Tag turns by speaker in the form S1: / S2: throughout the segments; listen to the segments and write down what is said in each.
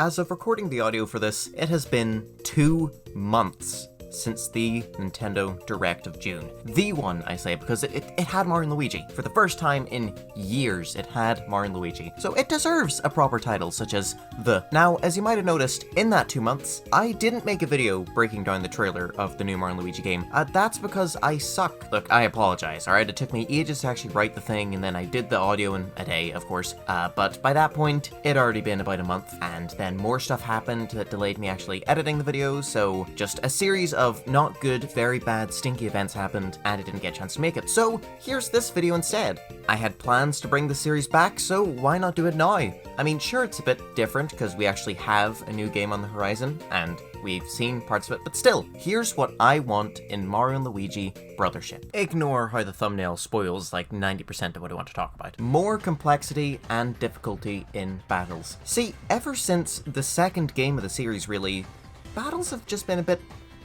S1: As of recording the audio for this, it has been 2 months since the Nintendo Direct of June. The one, I say, because it had Mario and Luigi. For the first time in years, it had Mario and Luigi. So it deserves a proper title, such as The. Now, as you might have noticed, in that 2 months, I didn't make a video breaking down the trailer of the new Mario and Luigi game. That's because I suck. Look, I apologize, alright? It took me ages to actually write the thing, and then I did the audio in a day, of course. But by that point, it'd already been about a month, and then more stuff happened that delayed me actually editing the videos, so just a series of not good, very bad, stinky events happened, and I didn't get a chance to make it. So here's this video instead. I had plans to bring the series back, so why not do it now? I mean, sure, it's a bit different because we actually have a new game on the horizon, and we've seen parts of it, but still, here's what I want in Mario and Luigi Brothership. Ignore how the thumbnail spoils like 90% of what I want to talk about. More complexity and difficulty in battles. See, ever since the second game of the series, really, battles have just been a bit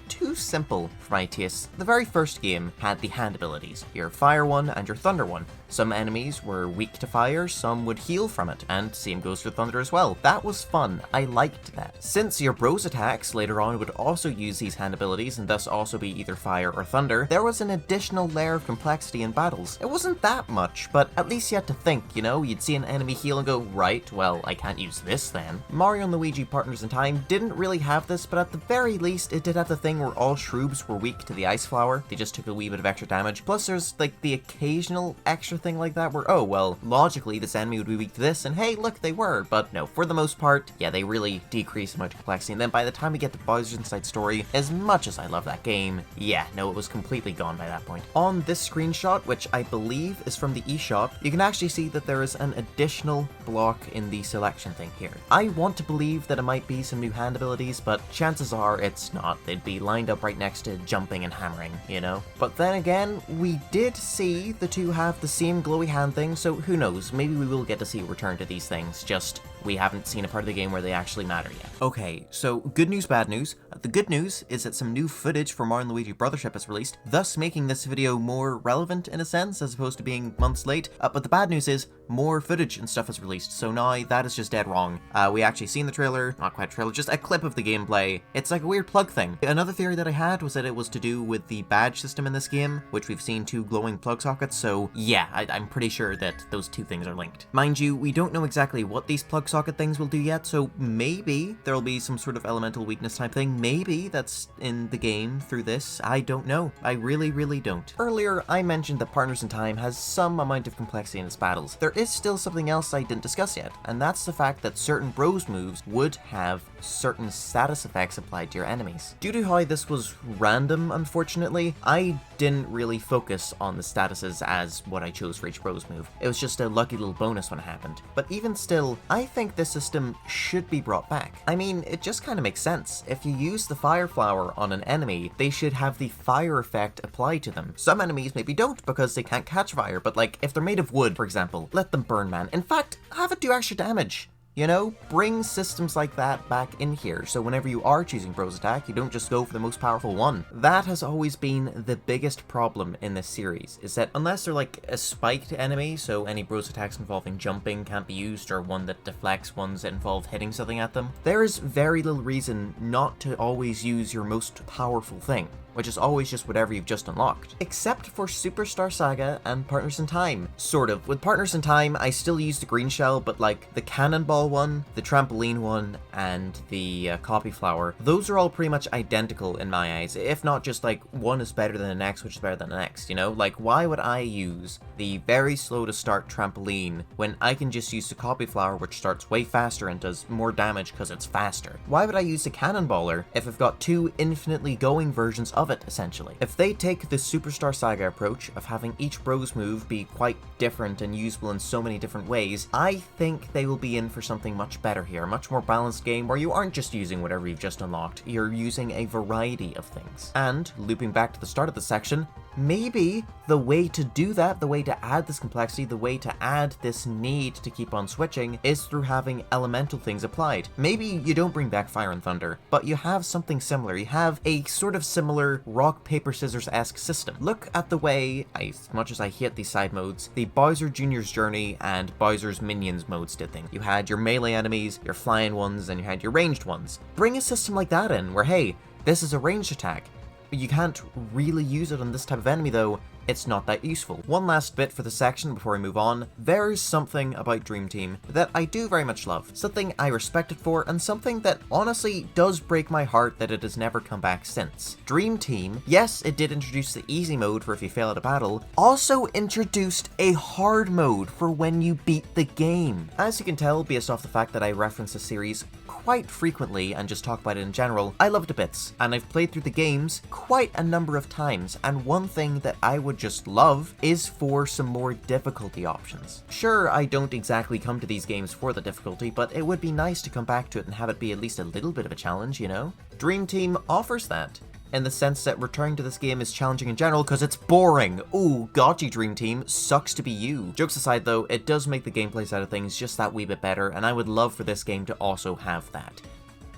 S1: too simple for my tastes. The very first game had the hand abilities, your fire one and your thunder one. Some enemies were weak to fire, some would heal from it, and same goes for thunder as well. That was fun, I liked that. Since your bros attacks later on would also use these hand abilities and thus also be either fire or thunder, there was an additional layer of complexity in battles. It wasn't that much, but at least you had to think, you know? You'd see an enemy heal and go, right, well, I can't use this then. Mario and Luigi Partners in Time didn't really have this, but at the very least, it did have the thing where all shrooms were weak to the ice flower. They just took a wee bit of extra damage. Plus there's like the occasional extra thing like that where, oh, well, logically this enemy would be weak to this, and hey, look, they were. But no, for the most part, yeah, they really decrease the amount of complexity. And then by the time we get to Bowser's Inside Story, as much as I love that game, yeah, no, it was completely gone by that point. On this screenshot, which I believe is from the eShop, you can actually see that there is an additional block in the selection thing here. I want to believe that it might be some new hand abilities, but chances are it's not. They'd be lined up right next to jumping and hammering, you know? But then again, we did see the two have the same glowy hand thing, so who knows, maybe we will get to see a return to these things, just we haven't seen a part of the game where they actually matter yet. Okay, so good news, bad news. The good news is that some new footage for Mario and Luigi Brothership is released, thus making this video more relevant in a sense, as opposed to being months late. But the bad news is, more footage and stuff is released, so now that is just dead wrong. We actually seen the trailer, not quite a trailer, just a clip of the gameplay. It's like a weird plug thing. Another theory that I had was that it was to do with the badge system in this game, which we've seen 2 glowing plug sockets, so yeah, I'm pretty sure that those 2 things are linked. Mind you, we don't know exactly what these plug socket things will do yet, so maybe there'll be some sort of elemental weakness type thing. Maybe that's in the game through this. I don't know. I really don't. Earlier, I mentioned that Partners in Time has some amount of complexity in its battles. There is still something else I didn't discuss yet, and that's the fact that certain bros moves would have certain status effects applied to your enemies. Due to how this was random, unfortunately, I didn't really focus on the statuses as what I chose for each bros move. It was just a lucky little bonus when it happened. But even still, I think this system should be brought back. I mean, it just kind of makes sense. If you use the fire flower on an enemy, they should have the fire effect applied to them. Some enemies maybe don't because they can't catch fire, but like, if they're made of wood, for example, let them burn, man. In fact, have it do extra damage. You know, bring systems like that back in here, so whenever you are choosing bros attack, you don't just go for the most powerful one. That has always been the biggest problem in this series, is that unless they're like a spiked enemy, so any bros attacks involving jumping can't be used, or one that deflects ones that involve hitting something at them, there is very little reason not to always use your most powerful thing, which is always just whatever you've just unlocked. Except for Superstar Saga and Partners in Time. Sort of. With Partners in Time, I still use the green shell, but like the cannonball one, the trampoline one, and the copy flower, those are all pretty much identical in my eyes, if not just like one is better than the next, which is better than the next, you know? Like, why would I use the very slow to start trampoline when I can just use the copy flower, which starts way faster and does more damage because it's faster? Why would I use the cannonballer if I've got 2 infinitely going versions of it, essentially? If they take the Superstar Saga approach of having each bros move be quite different and usable in so many different ways, I think they will be in for something much better here, a much more balanced game where you aren't just using whatever you've just unlocked, you're using a variety of things. And, looping back to the start of the section, maybe the way to do that, the way to add this complexity, the way to add this need to keep on switching is through having elemental things applied. Maybe you don't bring back Fire and Thunder, but you have something similar. You have a sort of similar rock, paper, scissors-esque system. Look at the way, as much as I hate these side modes, the Bowser Jr.'s Journey and Bowser's Minions modes did things. You had your melee enemies, your flying ones, and you had your ranged ones. Bring a system like that in, where hey, this is a ranged attack. You can't really use it on this type of enemy though, it's not that useful. One last bit for the section before we move on. There's something about Dream Team that I do very much love. Something I respect it for, and something that honestly does break my heart that it has never come back since. Dream Team, yes, it did introduce the easy mode for if you fail at a battle, also introduced a hard mode for when you beat the game. As you can tell, based off the fact that I reference the series quite frequently and just talk about it in general, I love it to bits, and I've played through the games quite a number of times, and one thing that I would just love is for some more difficulty options. Sure, I don't exactly come to these games for the difficulty, but it would be nice to come back to it and have it be at least a little bit of a challenge, you know? Dream Team offers that, in the sense that returning to this game is challenging in general because it's boring. Ooh, gotcha Dream Team, sucks to be you. Jokes aside though, it does make the gameplay side of things just that wee bit better, and I would love for this game to also have that.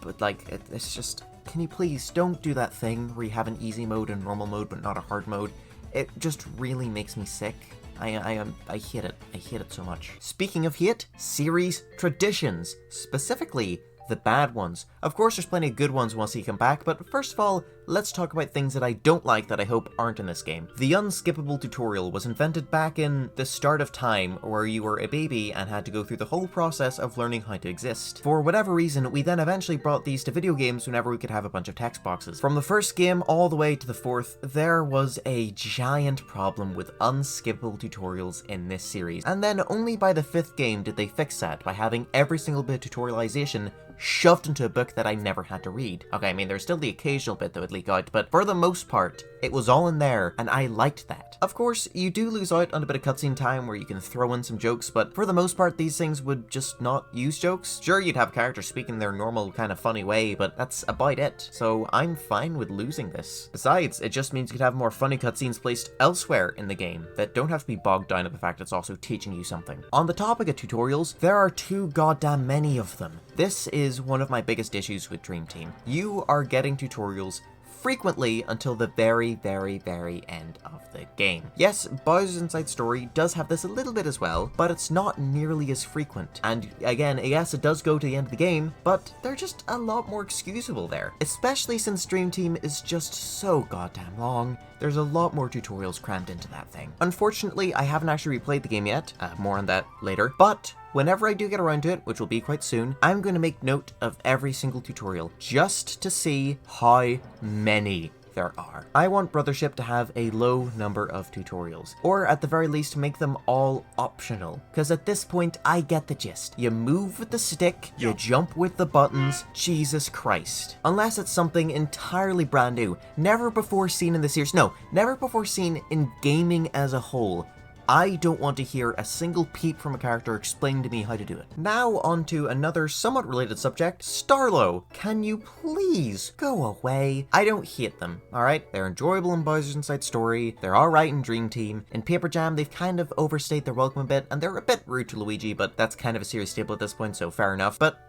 S1: But like, it's just, can you please don't do that thing where you have an easy mode and normal mode but not a hard mode? It just really makes me sick. I hate it. I hate it so much. Speaking of hate, series traditions, specifically the bad ones. Of course, there's plenty of good ones once you come back, but first of all, let's talk about things that I don't like that I hope aren't in this game. The unskippable tutorial was invented back in the start of time, where you were a baby and had to go through the whole process of learning how to exist. For whatever reason, we then eventually brought these to video games whenever we could have a bunch of text boxes. From the first game all the way to the fourth, there was a giant problem with unskippable tutorials in this series. And then only by the fifth game did they fix that, by having every single bit of tutorialization shoved into a book that I never had to read. Okay, I mean, there's still the occasional bit that would leak out, but for the most part, it was all in there, and I liked that. Of course, you do lose out on a bit of cutscene time where you can throw in some jokes, but for the most part, these things would just not use jokes. Sure, you'd have characters speaking their normal kind of funny way, but that's about it. So I'm fine with losing this. Besides, it just means you could have more funny cutscenes placed elsewhere in the game that don't have to be bogged down at the fact it's also teaching you something. On the topic of tutorials, there are too goddamn many of them. This is one of my biggest issues with Dream Team. You are getting tutorials frequently until the very, very, very end of the game. Yes, Bowser's Inside Story does have this a little bit as well, but it's not nearly as frequent. And again, yes, it does go to the end of the game, but they're just a lot more excusable there. Especially since Dream Team is just so goddamn long. There's a lot more tutorials crammed into that thing. Unfortunately, I haven't actually replayed the game yet, more on that later, but whenever I do get around to it, which will be quite soon, I'm going to make note of every single tutorial, just to see how many there are. I want Brothership to have a low number of tutorials, or at the very least make them all optional, because at this point I get the gist. You move with the stick, you jump with the buttons, Jesus Christ. Unless it's something entirely brand new, never before seen in the series, no, never before seen in gaming as a whole. I don't want to hear a single peep from a character explain to me how to do it. Now on to another somewhat related subject, Starlo. Can you please go away? I don't hate them, alright? They're enjoyable in Bowser's Inside Story, they're alright in Dream Team. In Paper Jam, they've kind of overstayed their welcome a bit, and they're a bit rude to Luigi, but that's kind of a serious staple at this point, so fair enough. But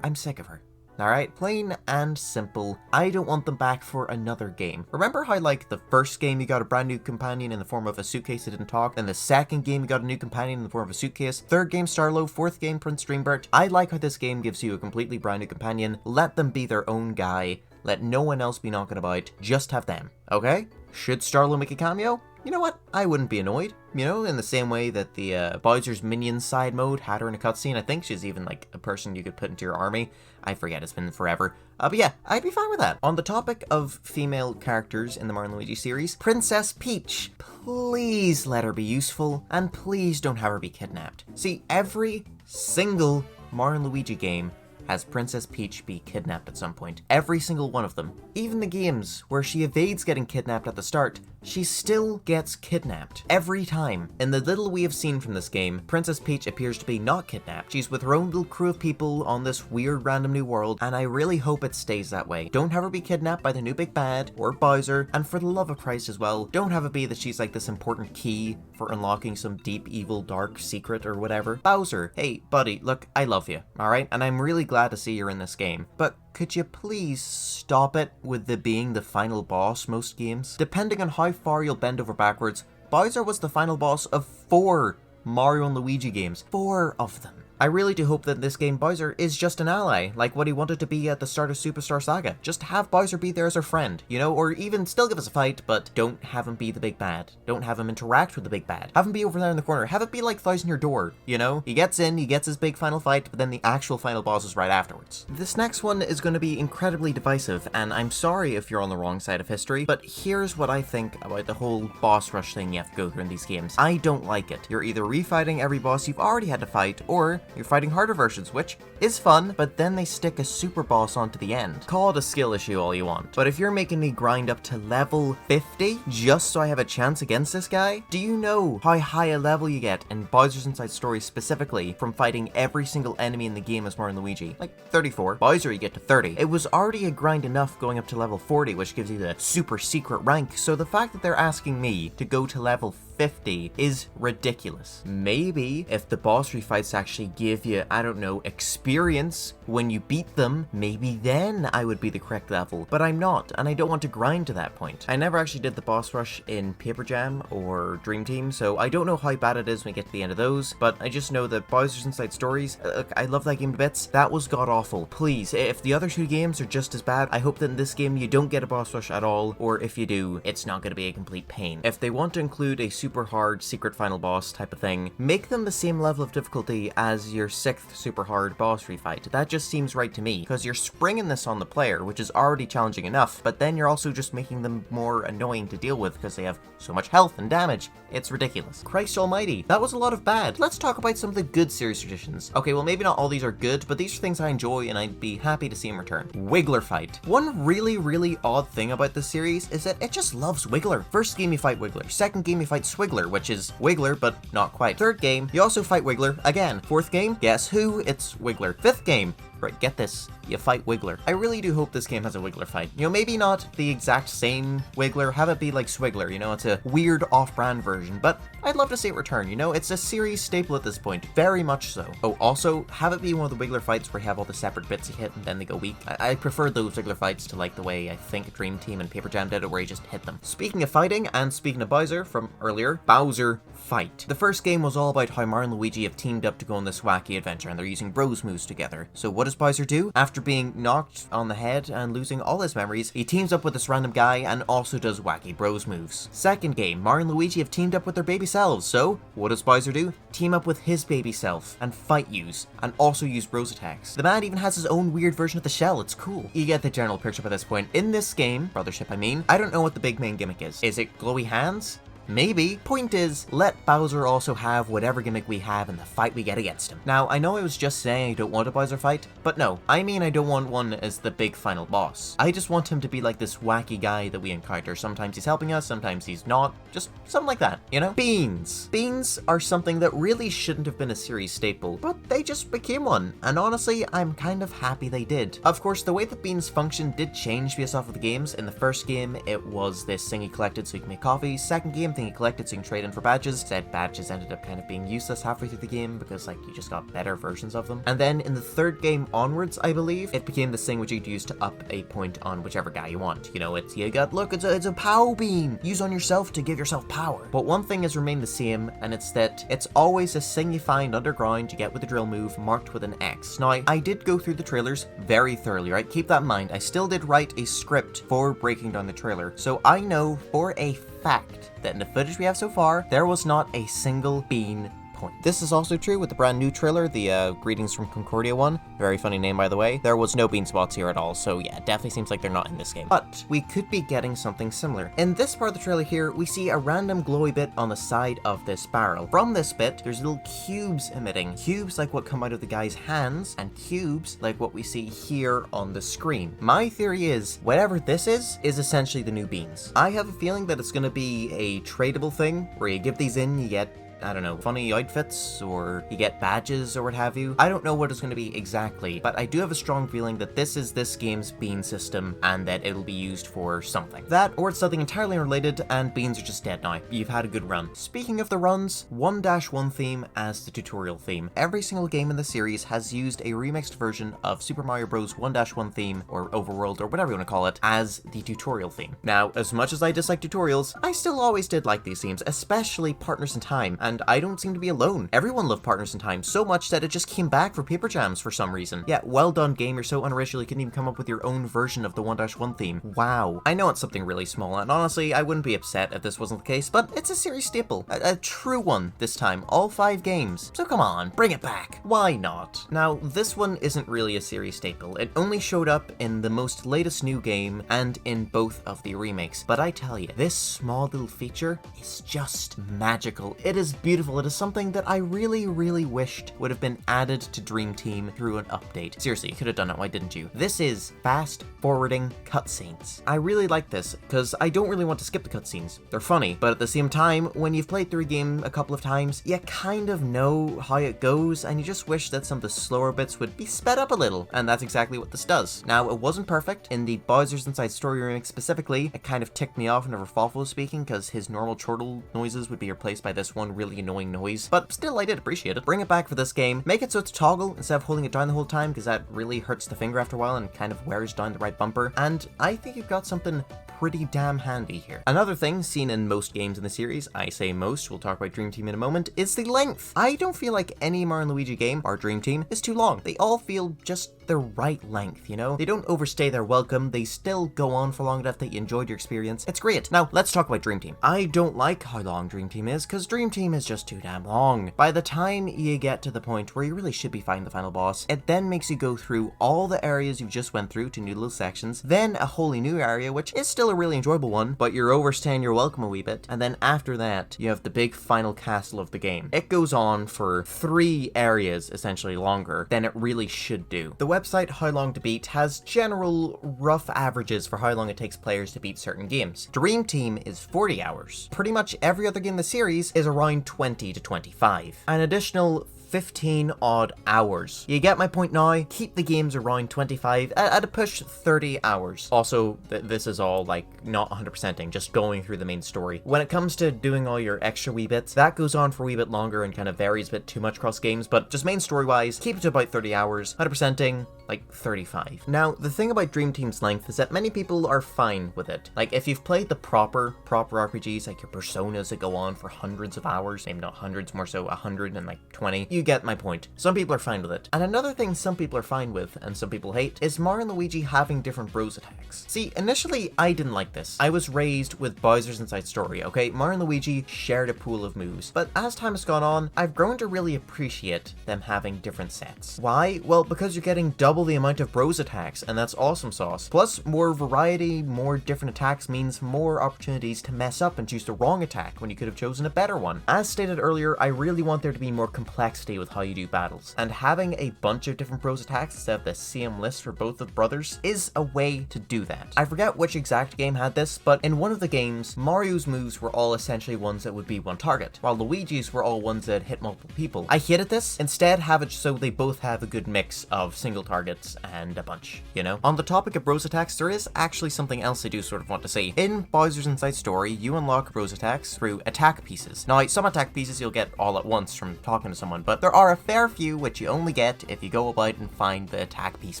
S1: I'm sick of her. Alright, plain and simple. I don't want them back for another game. Remember how, like, the first game you got a brand new companion in the form of a suitcase that didn't talk, then the second game you got a new companion in the form of a suitcase, third game Starlo, fourth game Prince Dreambert? I like how this game gives you a completely brand new companion. Let them be their own guy. Let no one else be knocking about. Just have them, okay? Should Starlo make a cameo? You know what? I wouldn't be annoyed. You know, in the same way that the Bowser's Minions side mode had her in a cutscene. I think she's even like a person you could put into your army. I forget, it's been forever. But yeah, I'd be fine with that. On the topic of female characters in the Mario & Luigi series, Princess Peach. Please let her be useful, and please don't have her be kidnapped. See, every single Mario & Luigi game has Princess Peach be kidnapped at some point. Every single one of them. Even the games where she evades getting kidnapped at the start, she still gets kidnapped. Every time. In the little we have seen from this game, Princess Peach appears to be not kidnapped. She's with her own little crew of people on this weird random new world, and I really hope it stays that way. Don't have her be kidnapped by the new big bad, or Bowser, and for the love of Christ as well, don't have it be that she's like this important key for unlocking some deep, evil, dark secret or whatever. Bowser, hey, buddy, look, I love you, alright? And I'm really glad to see you're in this game, but could you please stop it with the being the final boss most games? Depending on how far you'll bend over backwards, Bowser was the final boss of 4 Mario and Luigi games. 4 of them. I really do hope that in this game Bowser is just an ally, like what he wanted to be at the start of Superstar Saga. Just have Bowser be there as our friend, you know, or even still give us a fight, but don't have him be the big bad. Don't have him interact with the big bad. Have him be over there in the corner. Have it be like Thousand Year Door, you know? He gets in, he gets his big final fight, but then the actual final boss is right afterwards. This next one is going to be incredibly divisive, and I'm sorry if you're on the wrong side of history, but here's what I think about the whole boss rush thing you have to go through in these games. I don't like it. You're either refighting every boss you've already had to fight, or you're fighting harder versions, which is fun, but then they stick a super boss onto the end. Call it a skill issue all you want. But if you're making me grind up to level 50 just so I have a chance against this guy, do you know how high a level you get in Bowser's Inside Story specifically from fighting every single enemy in the game as Mario and Luigi? Like 34. Bowser you get to 30. It was already a grind enough going up to level 40, which gives you the super secret rank, so the fact that they're asking me to go to level 50 is ridiculous. Maybe if the boss refights actually give you, I don't know, experience when you beat them, maybe then I would be the correct level, but I'm not, and I don't want to grind to that point. I never actually did the boss rush in Paper Jam or Dream Team, so I don't know how bad it is when we get to the end of those, but I just know that Bowser's Inside Stories, look, I love that game to bits. That was god-awful. Please, if the other 2 games are just as bad, I hope that in this game you don't get a boss rush at all, or if you do, it's not going to be a complete pain. If they want to include a super hard secret final boss type of thing, make them the same level of difficulty as your 6th super hard boss refight. That just seems right to me, because you're springing this on the player, which is already challenging enough, but then you're also just making them more annoying to deal with because they have so much health and damage. It's ridiculous. Christ almighty, that was a lot of bad. Let's talk about some of the good series traditions. Okay, well maybe not all these are good, but these are things I enjoy and I'd be happy to see them return. Wiggler fight. One really odd thing about this series is that it just loves Wiggler. First game you fight Wiggler, second game you fight Swiggler, which is Wiggler, but not quite. Third game, you also fight Wiggler again. Fourth game, guess who? It's Wiggler. Fifth game, right, get this, you fight Wiggler. I really do hope this game has a Wiggler fight. You know, maybe not the exact same Wiggler, have it be like Swiggler, you know, it's a weird off-brand version, but I'd love to see it return, you know, it's a series staple at this point, very much so. Oh, also, have it be one of the Wiggler fights where you have all the separate bits you hit and then they go weak. I prefer those Wiggler fights to like the way I think Dream Team and Paper Jam did it, where you just hit them. Speaking of fighting, and speaking of Bowser from earlier, Bowser fight. The first game was all about how Mario and Luigi have teamed up to go on this wacky adventure, and they're using Bros moves together. So what does Bowser do? After being knocked on the head and losing all his memories, he teams up with this random guy and also does wacky Bros moves. Second game, Mario and Luigi have teamed up with their baby selves, so what does Bowser do? Team up with his baby self and fight use, and also use Bros attacks. The man even has his own weird version of the shell, it's cool. You get the general picture by this point. In this game, Brothership I mean, I don't know what the big main gimmick is. Is it glowy hands? Maybe. Point is, let Bowser also have whatever gimmick we have in the fight we get against him. Now, I know I was just saying I don't want a Bowser fight, but no, I mean I don't want one as the big final boss. I just want him to be like this wacky guy that we encounter. Sometimes he's helping us, sometimes he's not. Just something like that, you know? Beans. Beans are something that really shouldn't have been a series staple, but they just became one, and honestly, I'm kind of happy they did. Of course, the way that beans function did change based off of the games. In the first game, it was this thing you collected so you can make coffee. Second game, thing you collected so you can trade in for badges. Said badges ended up kind of being useless halfway through the game because like you just got better versions of them. And then in the third game onwards, I believe, it became this thing which you'd use to up a point on whichever guy you want. You know, it's a POW bean. Use on yourself to give yourself power. But one thing has remained the same, and it's that it's always a thing you find underground you get with the drill move marked with an X. Now, I did go through the trailers very thoroughly, right? Keep that in mind. I still did write a script for breaking down the trailer, so I know for a fact that in the footage we have so far, there was not a single bean point. This is also true with the brand new trailer, the Greetings from Concordia one. Very funny name, by the way. There was no bean spots here at all, so yeah, it definitely seems like they're not in this game. But we could be getting something similar. In this part of the trailer here, we see a random glowy bit on the side of this barrel. From this bit, there's little cubes emitting. Cubes like what come out of the guy's hands, and cubes like what we see here on the screen. My theory is, whatever this is essentially the new beans. I have a feeling that it's going to be a tradable thing, where you give these in, you get, I don't know, funny outfits, or you get badges, or what have you. I don't know what it's going to be exactly, but I do have a strong feeling that this is this game's bean system, and that it'll be used for something. That, or it's something entirely unrelated, and beans are just dead now. You've had a good run. Speaking of the runs, 1-1 theme as the tutorial theme. Every single game in the series has used a remixed version of Super Mario Bros. 1-1 theme, or overworld, or whatever you want to call it, as the tutorial theme. Now, as much as I dislike tutorials, I still always did like these themes, especially Partners in Time, and I don't seem to be alone. Everyone loved Partners in Time so much that it just came back for Paper Jams for some reason. Yeah, well done game, you're so unoriginal you couldn't even come up with your own version of the 1-1 theme. Wow. I know it's something really small, and honestly, I wouldn't be upset if this wasn't the case, but it's a series staple. A true one this time, all 5 games. So come on, bring it back. Why not? Now, this one isn't really a series staple. It only showed up in the most latest new game and in both of the remakes, but I tell you, this small little feature is just magical. It is beautiful. It is something that I really, really wished would have been added to Dream Team through an update. Seriously, you could have done it, why didn't you? This is fast forwarding cutscenes. I really like this, because I don't really want to skip the cutscenes. They're funny, but at the same time, when you've played through a game a couple of times, you kind of know how it goes, and you just wish that some of the slower bits would be sped up a little, and that's exactly what this does. Now, it wasn't perfect. In the Bowser's Inside Story remake specifically, it kind of ticked me off whenever Fawful was speaking, because his normal chortle noises would be replaced by this one really annoying noise, but still I did appreciate it. Bring it back for this game. Make it so it's toggle instead of holding it down the whole time, because that really hurts the finger after a while and kind of wears down the right bumper, and I think you've got something pretty damn handy here. Another thing seen in most games in the series, I say most, we'll talk about Dream Team in a moment, is the length. I don't feel like any Mario & Luigi game, or Dream Team, is too long. They all feel just the right length, you know? They don't overstay their welcome, they still go on for long enough that you enjoyed your experience. It's great. Now, let's talk about Dream Team. I don't like how long Dream Team is, because Dream Team is just too damn long. By the time you get to the point where you really should be fighting the final boss, it then makes you go through all the areas you just went through to new little sections, then a wholly new area, which is still a really enjoyable one, but you're overstaying your welcome a wee bit, and then after that, you have the big final castle of the game. It goes on for 3 areas, essentially longer, than it really should do. The website How Long to Beat has general rough averages for how long it takes players to beat certain games. Dream Team is 40 hours. Pretty much every other game in the series is around 20 to 25. An additional 15 odd hours. You get my point now? Keep the games around 25, at a push 30 hours. Also, this is all like not 100%ing, just going through the main story. When it comes to doing all your extra wee bits, that goes on for a wee bit longer and kind of varies a bit too much across games, but just main story wise, keep it to about 30 hours, 100%ing, like 35. Now, the thing about Dream Team's length is that many people are fine with it. Like, if you've played the proper RPGs, like your Personas that go on for hundreds of hours, maybe not hundreds, more so 120, you get my point. Some people are fine with it. And another thing some people are fine with, and some people hate, is Mario and Luigi having different bros attacks. See, initially, I didn't like this. I was raised with Bowser's Inside Story, okay? Mario and Luigi shared a pool of moves, but as time has gone on, I've grown to really appreciate them having different sets. Why? Well, because you're getting double the amount of bros attacks, and that's awesome sauce. Plus, more variety, more different attacks means more opportunities to mess up and choose the wrong attack when you could have chosen a better one. As stated earlier, I really want there to be more complexity with how you do battles, and having a bunch of different bros attacks instead of the same list for both of brothers is a way to do that. I forget which exact game had this, but in one of the games, Mario's moves were all essentially ones that would be one target, while Luigi's were all ones that hit multiple people. I hated this. Instead, have it so they both have a good mix of single targets and a bunch, you know? On the topic of bros attacks, there is actually something else I do sort of want to say. In Bowser's Inside Story, you unlock bros attacks through attack pieces. Now, some attack pieces you'll get all at once from talking to someone, but there are a fair few which you only get if you go about and find the attack piece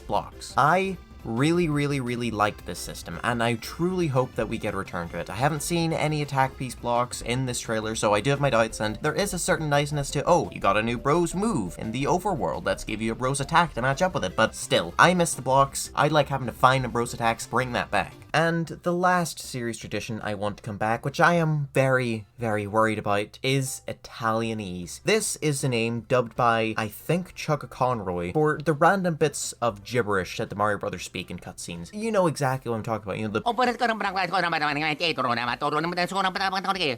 S1: blocks. I really liked this system, and I truly hope that we get a return to it. I haven't seen any attack piece blocks in this trailer, so I do have my doubts, and there is a certain niceness to, oh, you got a new bros move in the overworld, let's give you a bros attack to match up with it, but still, I miss the blocks. I'd like having to find a bros attacks, bring that back. And the last series tradition I want to come back, which I am very, very worried about, is Italianese. This is the name dubbed by, I think, Chugga Conroy for the random bits of gibberish that the Mario Brothers speak in cutscenes. You know exactly what I'm talking about, you know,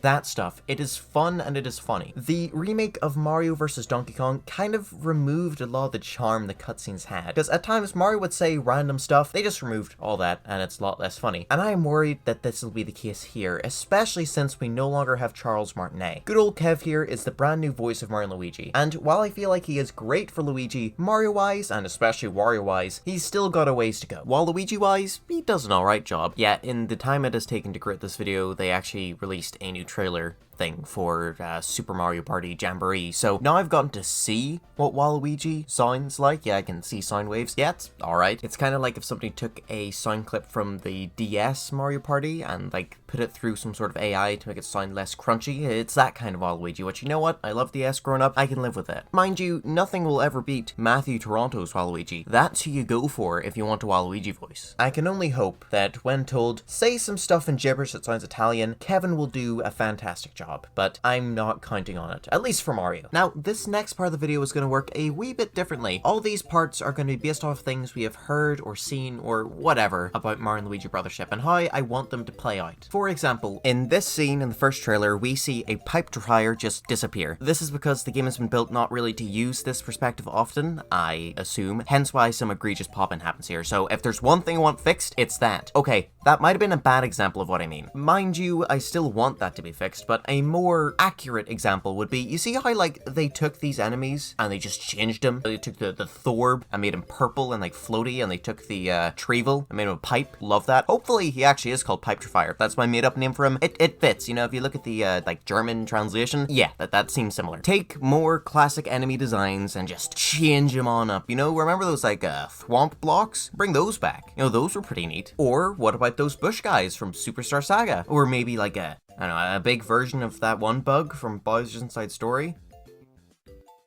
S1: that stuff. It is fun and it is funny. The remake of Mario vs. Donkey Kong kind of removed a lot of the charm the cutscenes had, because at times Mario would say random stuff, they just removed all that and it's a lot less funny. And I am worried that this will be the case here, especially since we no longer have Charles Martinet. Good old Kev here is the brand new voice of Mario and Luigi, and while I feel like he is great for Luigi, Mario-wise, and especially Wario-wise, he's still got a ways to go. While Luigi-wise, he does an alright job. Yeah, in the time it has taken to create this video, they actually released a new trailer thing for Super Mario Party Jamboree, so now I've gotten to see what Waluigi sounds like. Yeah, I can see sound waves. Yeah, it's alright. It's kind of like if somebody took a sound clip from the DS Mario Party and like put it through some sort of AI to make it sound less crunchy. It's that kind of Waluigi, which, you know what, I love DS growing up, I can live with it. Mind you, nothing will ever beat Matthew Toronto's Waluigi. That's who you go for if you want a Waluigi voice. I can only hope that when told, say some stuff in gibberish that sounds Italian, Kevin will do a fantastic job, but I'm not counting on it, at least for Mario. Now, this next part of the video is going to work a wee bit differently. All these parts are going to be based off things we have heard or seen or whatever about Mario and Luigi Brothership and how I want them to play out. For example, in this scene in the first trailer, we see a pipe dryer just disappear. This is because the game has been built not really to use this perspective often, I assume, hence why some egregious pop-in happens here. So if there's one thing I want fixed, it's that. Okay, that might have been a bad example of what I mean. Mind you, I still want that to be fixed, but a more accurate example would be, you see how like they took these enemies and they just changed them? They took the Thorb and made him purple and like floaty, and they took the Trevel and made him a pipe. Love that. Hopefully he actually is called Pipetrifier. That's my made up name for him. It fits, you know, if you look at the like German translation, yeah, that seems similar. Take more classic enemy designs and just change them on up. You know, remember those like thwomp blocks? Bring those back. You know, those were pretty neat. Or what about those bush guys from Superstar Saga? Or maybe like I don't know, a big version of that one bug from Bowser's Inside Story?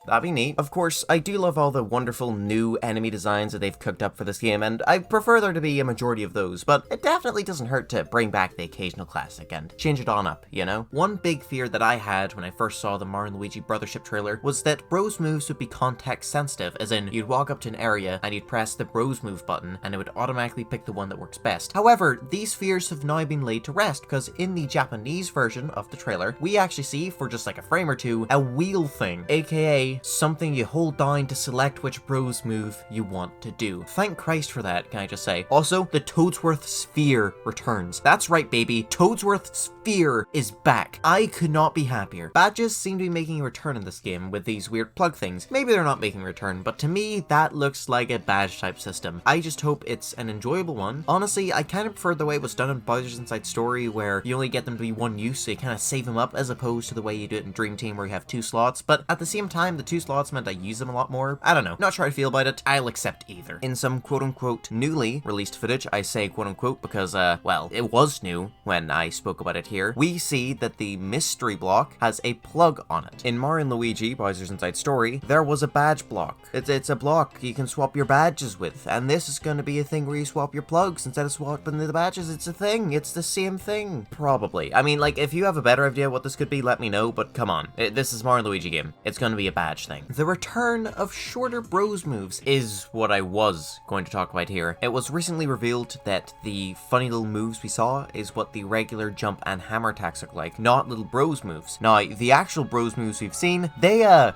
S1: That'd be neat. Of course, I do love all the wonderful new enemy designs that they've cooked up for this game, and I prefer there to be a majority of those, but it definitely doesn't hurt to bring back the occasional classic and change it on up, you know? One big fear that I had when I first saw the Mario and Luigi Brothership trailer was that Bros moves would be context sensitive, as in, you'd walk up to an area and you'd press the Bros move button and it would automatically pick the one that works best. However, these fears have now been laid to rest, because in the Japanese version of the trailer, we actually see, for just like a frame or two, a wheel thing, aka something you hold down to select which Bros move you want to do. Thank Christ for that, can I just say. Also, the Toadsworth Sphere returns. That's right, baby. Toadsworth Sphere is back. I could not be happier. Badges seem to be making a return in this game with these weird plug things. Maybe they're not making a return, but to me, that looks like a badge type system. I just hope it's an enjoyable one. Honestly, I kind of prefer the way it was done in Bowser's Inside Story, where you only get them to be one use, so you kind of save them up, as opposed to the way you do it in Dream Team, where you have 2 slots, but at the same time, the 2 slots meant I use them a lot more. I don't know. Not sure how I feel about it. I'll accept either. In some quote-unquote newly released footage, I say quote-unquote because, well, it was new when I spoke about it here, we see that the mystery block has a plug on it. In Mario and Luigi, Bowser's Inside Story, there was a badge block. It's a block you can swap your badges with, and this is going to be a thing where you swap your plugs instead of swapping the badges. It's a thing. It's the same thing. Probably. I mean, like, if you have a better idea what this could be, let me know, but come on. This is Mario and Luigi game. It's going to be a badge thing. The return of shorter Bros moves is what I was going to talk about here. It was recently revealed that the funny little moves we saw is what the regular jump and hammer attacks look like, not little Bros moves. Now, the actual Bros moves we've seen, they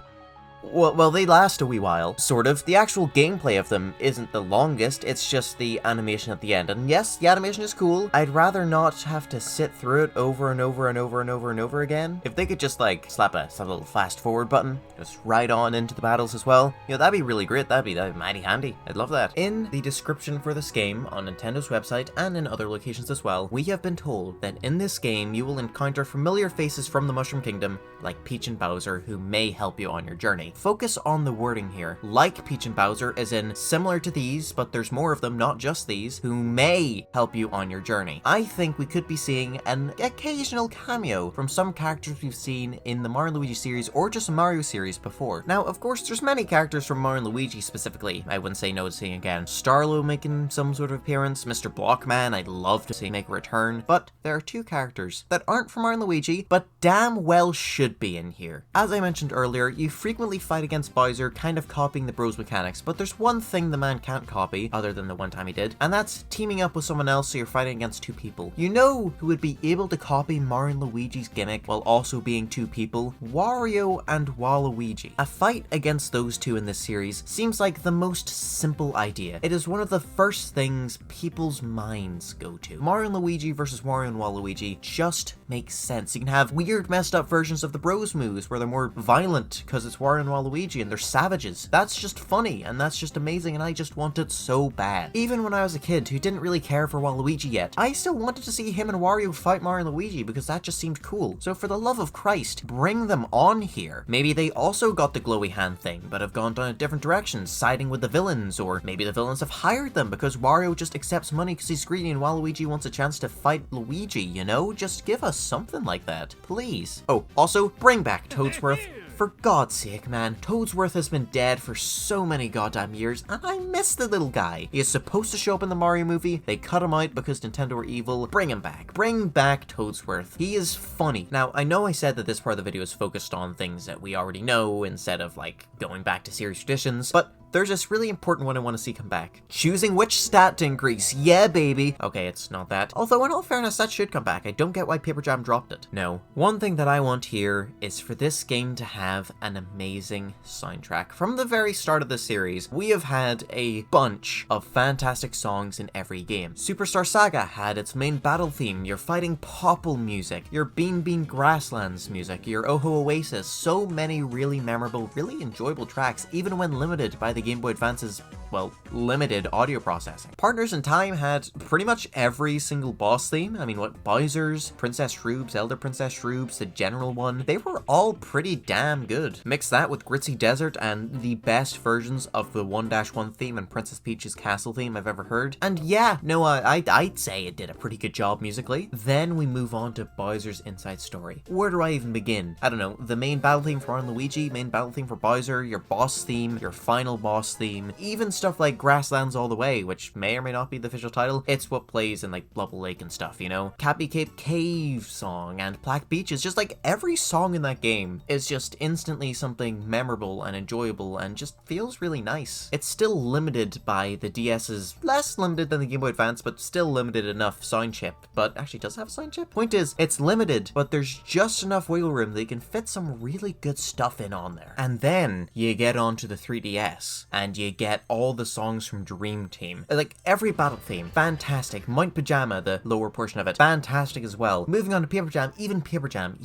S1: well, they last a wee while, sort of. The actual gameplay of them isn't the longest, it's just the animation at the end. And yes, the animation is cool. I'd rather not have to sit through it over and over and over and over and over again. If they could just, like, slap a little fast forward button, just right on into the battles as well, you know, that'd be really great. That'd be mighty handy. I'd love that. In the description for this game on Nintendo's website and in other locations as well, we have been told that in this game you will encounter familiar faces from the Mushroom Kingdom, like Peach and Bowser, who may help you on your journey. focus on the wording here. Like Peach and Bowser, as in similar to these, but there's more of them, not just these, who may help you on your journey. I think we could be seeing an occasional cameo from some characters we've seen in the Mario and Luigi series or just Mario series before. Now, of course, there's many characters from Mario and Luigi specifically I wouldn't say no to seeing again. Starlo making some sort of appearance, Mr. Blockman I'd love to see make a return, but there are two characters that aren't from Mario and Luigi, but damn well should be in here. As I mentioned earlier, you frequently fight against Bowser, kind of copying the Bros mechanics, but there's one thing the man can't copy, other than the one time he did, and that's teaming up with someone else so you're fighting against two people. You know who would be able to copy Mario and Luigi's gimmick while also being two people? Wario and Waluigi. A fight against those two in this series seems like the most simple idea. It is one of the first things people's minds go to. Mario and Luigi versus Wario and Waluigi just makes sense. You can have weird messed up versions of the Bros moves where they're more violent because it's Wario and Waluigi and they're savages. That's just funny and that's just amazing and I just want it so bad. Even when I was a kid who didn't really care for Waluigi yet, I still wanted to see him and Wario fight Mario and Luigi because that just seemed cool. So for the love of Christ, bring them on here. Maybe they also got the glowy hand thing, but have gone down a different direction, siding with the villains, or maybe the villains have hired them because Wario just accepts money because he's greedy and Waluigi wants a chance to fight Luigi, you know? Just give us something like that, please. Oh, also, bring back Toadsworth. For God's sake, man, Toadsworth has been dead for so many goddamn years, and I miss the little guy. He is supposed to show up in the Mario movie, they cut him out because Nintendo are evil. Bring him back. Bring back Toadsworth. He is funny. Now, I know I said that this part of the video is focused on things that we already know, instead of, like, going back to series traditions, but there's this really important one I want to see come back. Choosing which stat to increase. Yeah, baby. Okay, it's not that. Although, in all fairness, that should come back. I don't get why Paper Jam dropped it. No. One thing that I want here is for this game to have an amazing soundtrack. From the very start of the series, we have had a bunch of fantastic songs in every game. Superstar Saga had its main battle theme, your Fighting Popple music, your Bean Bean Grasslands music, your Oho Oasis. So many really memorable, really enjoyable tracks, even when limited by the Game Boy Advance's, well, limited audio processing. Partners in Time had pretty much every single boss theme. I mean, what, Bowser's, Princess Shroob's, Elder Princess Shroob's, the general one, they were all pretty damn good. Mix that with Gritzy Desert and the best versions of the 1-1 theme and Princess Peach's castle theme I've ever heard. And yeah, no, I'd say it did a pretty good job musically. Then we move on to Bowser's Inside Story. Where do I even begin? I don't know, the main battle theme for Mario and Luigi, main battle theme for Bowser, your boss theme, your final boss theme, even stuff like Grasslands All the Way, which may or may not be the official title. It's what plays in like Blubble Lake and stuff, you know? Cappy Cape Cave song and Black Beaches, just like every song in that game is just instantly something memorable and enjoyable and just feels really nice. It's still limited by the DS's, less limited than the Game Boy Advance, but still limited enough sound chip. But actually, does it have a sound chip? Point is, it's limited, but there's just enough wiggle room that you can fit some really good stuff in on there. And then you get onto the 3DS and you get all the songs from Dream Team. Like every battle theme, fantastic. Mount Pajama, the lower portion of it, fantastic as well. Moving on to Paper Jam, even Paper Jam.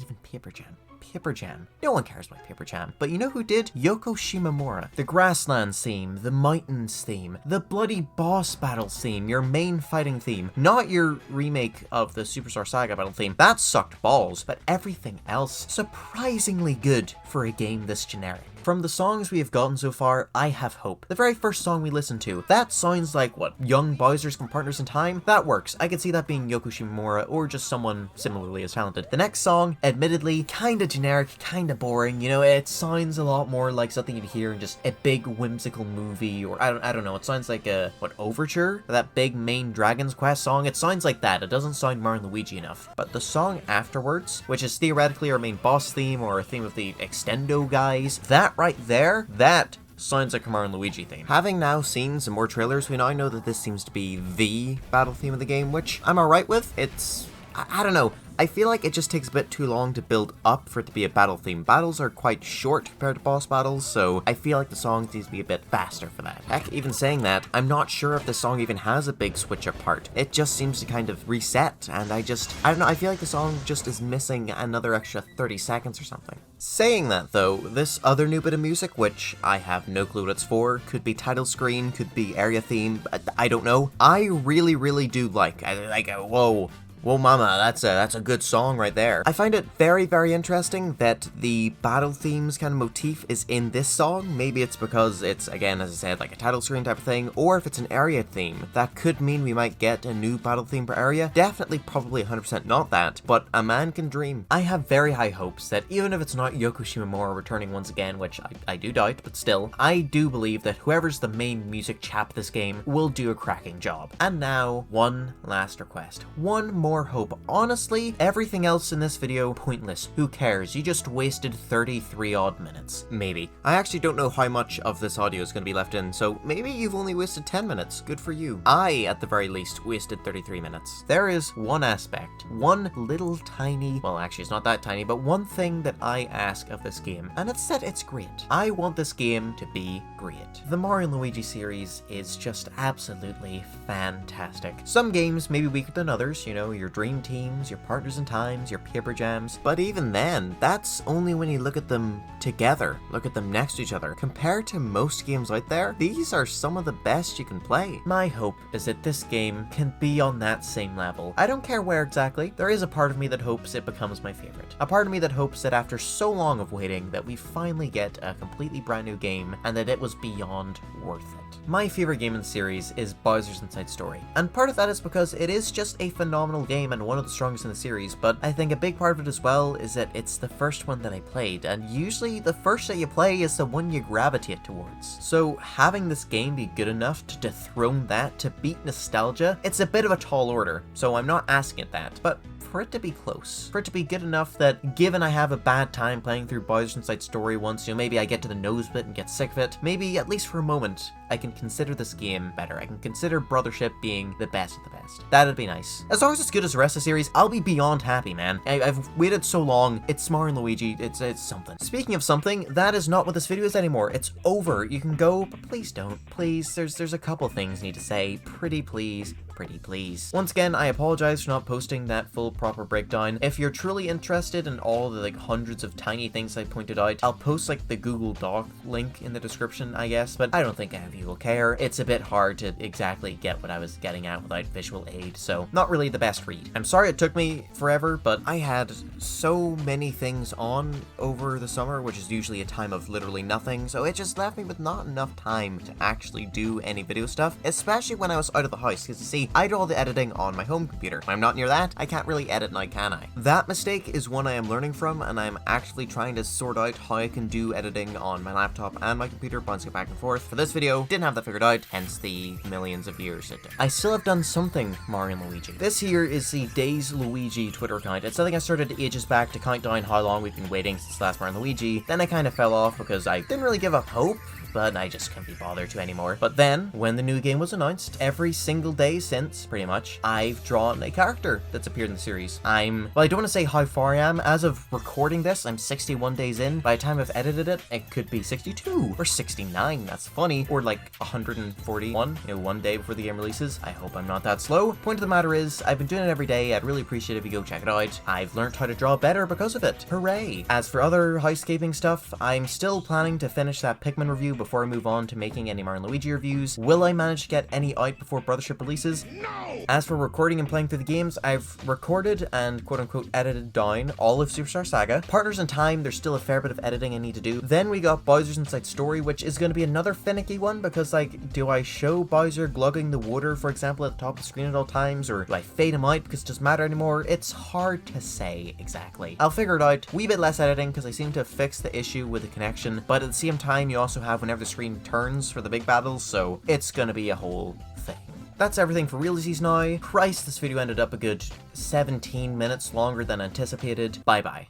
S1: Paper Jam. No one cares about Paper Jam. But you know who did? Yoko Shimomura. The Grasslands theme, the Mountains theme, the bloody boss battle theme, your main fighting theme. Not your remake of the Superstar Saga battle theme. That sucked balls. But everything else, surprisingly good for a game this generic. From the songs we have gotten so far, I have hope. The very first song we listened to, that sounds like, what, young Bowser's from Partners in Time? That works. I could see that being Yoko Shimomura or just someone similarly as talented. The next song, admittedly, kinda generic, kinda boring, you know, it sounds a lot more like something you'd hear in just a big whimsical movie, or I don't know, it sounds like a, what, Overture? That big main Dragon's Quest song? It sounds like that. It doesn't sound Mario and Luigi enough. But the song afterwards, which is theoretically our main boss theme or a theme of the Extendo guys, that right there, that sounds like a Mario and Luigi theme. Having now seen some more trailers, we now know that this seems to be the battle theme of the game, which I'm alright with. It's, I don't know. I feel like it just takes a bit too long to build up for it to be a battle theme. Battles are quite short compared to boss battles, so I feel like the song needs to be a bit faster for that. Heck, even saying that, I'm not sure if the song even has a big switch up part. It just seems to kind of reset, and I don't know, I feel like the song just is missing another extra 30 seconds or something. Saying that though, this other new bit of music, which I have no clue what it's for, could be title screen, could be area theme, I don't know. I really do like, whoa. Whoa mama, that's a good song right there. I find it very, very interesting that the battle themes kind of motif is in this song. Maybe it's because it's, again, as I said, like a title screen type of thing, or if it's an area theme. That could mean we might get a new battle theme per area. Definitely, probably 100% not that, but a man can dream. I have very high hopes that even if it's not Yoko Shimomura returning once again, which I do doubt, but still, I do believe that whoever's the main music chap this game will do a cracking job. And now, one last request. One more hope. Honestly, everything else in this video, pointless. Who cares? You just wasted 33 odd minutes. Maybe. I actually don't know how much of this audio is going to be left in, so maybe you've only wasted 10 minutes. Good for you. I, at the very least, wasted 33 minutes. There is one aspect, one little tiny, well actually it's not that tiny, but one thing that I ask of this game, and it's that it's great. I want this game to be great. The Mario & Luigi series is just absolutely fantastic. Some games may be weaker than others, you know, your dream teams, your partners in times, your paper jams, but even then, that's only when you look at them together, look at them next to each other. Compared to most games out there, these are some of the best you can play. My hope is that this game can be on that same level. I don't care where exactly. There is a part of me that hopes it becomes my favorite. A part of me that hopes that after so long of waiting that we finally get a completely brand new game and that it was beyond worth it. My favorite game in the series is Bowser's Inside Story, and part of that is because it is just a phenomenal game and one of the strongest in the series, but I think a big part of it as well is that it's the first one that I played, and usually the first that you play is the one you gravitate towards. So having this game be good enough to dethrone that, to beat nostalgia, it's a bit of a tall order, so I'm not asking it that, but for it to be close, for it to be good enough that given I have a bad time playing through Bowser's Inside Story once, you know, maybe I get to the nose bit and get sick of it, maybe at least for a moment, I can consider this game better. I can consider Brothership being the best of the best. That'd be nice. As long as it's good as the rest of the series, I'll be beyond happy, man. I've waited so long. It's Mario & Luigi. It's something. Speaking of something, that is not what this video is anymore. It's over. You can go, but please don't. Please, there's a couple things I need to say. Pretty please. Pretty please. Once again, I apologize for not posting that full proper breakdown. If you're truly interested in all the like hundreds of tiny things I pointed out, I'll post like the Google Doc link in the description, I guess, but I don't think any of you will care. It's a bit hard to exactly get what I was getting at without visual aid, so not really the best read. I'm sorry it took me forever, but I had so many things on over the summer, which is usually a time of literally nothing, so it just left me with not enough time to actually do any video stuff, especially when I was out of the house, because you see, I do all the editing on my home computer. When I'm not near that, I can't really edit now, can I? That mistake is one I am learning from, and I'm actually trying to sort out how I can do editing on my laptop and my computer, bouncing it back and forth. For this video, didn't have that figured out, hence the millions of views it did. I still have done something Mario & Luigi. This here is the Days Luigi Twitter account. It's something I started ages back to count down how long we've been waiting since last Mario & Luigi. Then I kind of fell off because I didn't really give up hope, but I just can't be bothered to anymore. But then, when the new game was announced, every single day since, pretty much, I've drawn a character that's appeared in the series. Well, I don't want to say how far I am. As of recording this, I'm 61 days in. By the time I've edited it, it could be 62 or 69. That's funny. Or like 141, you know, one day before the game releases. I hope I'm not that slow. Point of the matter is, I've been doing it every day. I'd really appreciate it if you go check it out. I've learned how to draw better because of it. Hooray! As for other housekeeping stuff, I'm still planning to finish that Pikmin review before I move on to making any Mario & Luigi reviews. Will I manage to get any out before Brothership releases? No! As for recording and playing through the games, I've recorded and quote-unquote edited down all of Superstar Saga. Partners in Time, there's still a fair bit of editing I need to do. Then we got Bowser's Inside Story, which is going to be another finicky one because, like, do I show Bowser glugging the water, for example, at the top of the screen at all times, or do I fade him out because it doesn't matter anymore? It's hard to say exactly. I'll figure it out. Wee bit less editing because I seem to have fixed the issue with the connection, but at the same time, you also have whenever the screen turns for the big battles, so it's gonna be a whole thing. That's everything for realsies now. Christ, this video ended up a good 17 minutes longer than anticipated. Bye bye.